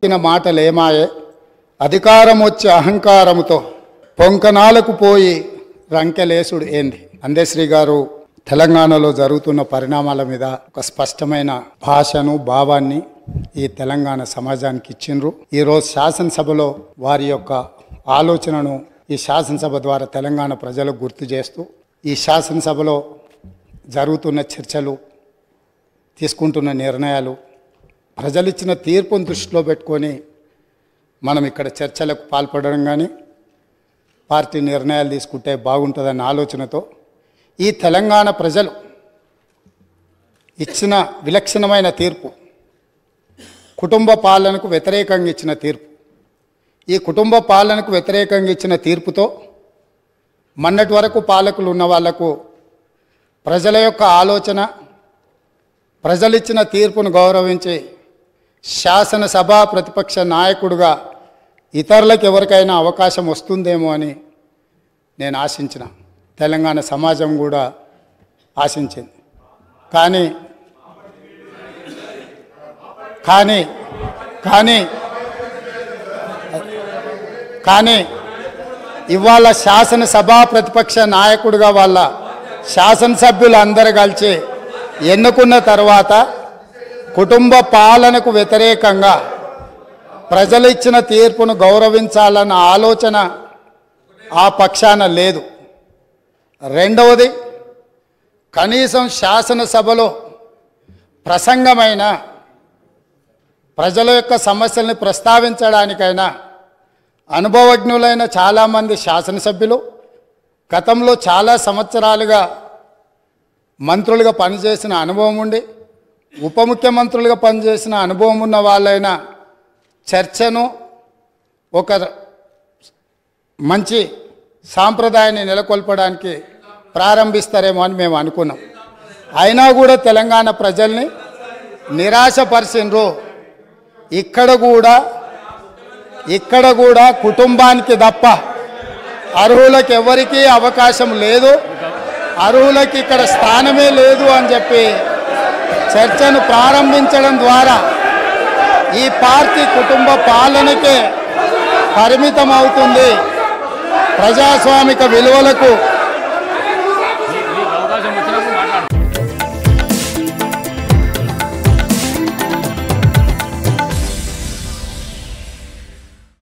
మాటలేమాయే అధికారం వచ్చే అహంకారముతో పొంకనాలకు పోయి రంకెలేసుడు ఏంది? అందశ్రీ గారు తెలంగాణలో జరుగుతున్న పరిణామాల మీద ఒక స్పష్టమైన భాషను భావాన్ని ఈ తెలంగాణ సమాజానికి ఇచ్చిండ్రు. ఈరోజు శాసనసభలో వారి యొక్క ఆలోచనను ఈ శాసనసభ ద్వారా తెలంగాణ ప్రజలకు గుర్తు చేస్తూ ఈ శాసనసభలో జరుగుతున్న చర్చలు, తీసుకుంటున్న నిర్ణయాలు, ప్రజలిచ్చిన తీర్పును దృష్టిలో పెట్టుకొని మనం ఇక్కడ చర్చలకు పాల్పడడం కానీ పార్టీ నిర్ణయాలు తీసుకుంటే బాగుంటుందన్న ఆలోచనతో ఈ తెలంగాణ ప్రజలు ఇచ్చిన విలక్షణమైన తీర్పు, కుటుంబ పాలనకు వ్యతిరేకంగా ఇచ్చిన తీర్పు, ఈ కుటుంబ పాలనకు వ్యతిరేకంగా ఇచ్చిన తీర్పుతో మొన్నటి వరకు పాలకులు ఉన్న వాళ్లకు ప్రజల యొక్క ఆలోచన, ప్రజలిచ్చిన తీర్పును గౌరవించి శాసనసభ ప్రతిపక్ష నాయకుడిగా ఇతరులకు ఎవరికైనా అవకాశం వస్తుందేమో అని నేను ఆశించిన, తెలంగాణ సమాజం కూడా ఆశించింది. కానీ కానీ కానీ కానీ ఇవాళ శాసనసభ ప్రతిపక్ష నాయకుడిగా వాళ్ళ శాసనసభ్యులు అందరూ కలిసి ఎన్నుకున్న తర్వాత కుటుంబ పాలనకు వ్యతిరేకంగా ప్రజలు ఇచ్చిన తీర్పును గౌరవించాలన్న ఆలోచన ఆ పక్షాన లేదు. రెండవది, కనీసం శాసనసభలో ప్రసంగమైన ప్రజల యొక్క సమస్యల్ని ప్రస్తావించడానికైనా అనుభవజ్ఞులైన చాలామంది శాసనసభ్యులు, గతంలో చాలా సంవత్సరాలుగా మంత్రులుగా పనిచేసిన అనుభవం ఉండి ఉప ముఖ్యమంత్రులుగా పనిచేసిన అనుభవం ఉన్న వాళ్ళైనా చర్చను ఒక మంచి సాంప్రదాయాన్ని నెలకొల్పడానికి ప్రారంభిస్తారేమో అని మేము అనుకున్నాం. అయినా కూడా తెలంగాణ ప్రజల్ని నిరాశపరిచిండ్రు. ఇక్కడ కూడా కుటుంబానికి తప్ప అర్హులకు ఎవరికీ అవకాశం లేదు, అర్హులకి ఇక్కడ స్థానమే లేదు అని చెప్పి చర్చను ప్రారంభించడం ద్వారా ఈ పార్టీ కుటుంబ పాలనకే పరిమితం అవుతుంది, ప్రజాస్వామిక విలువలకు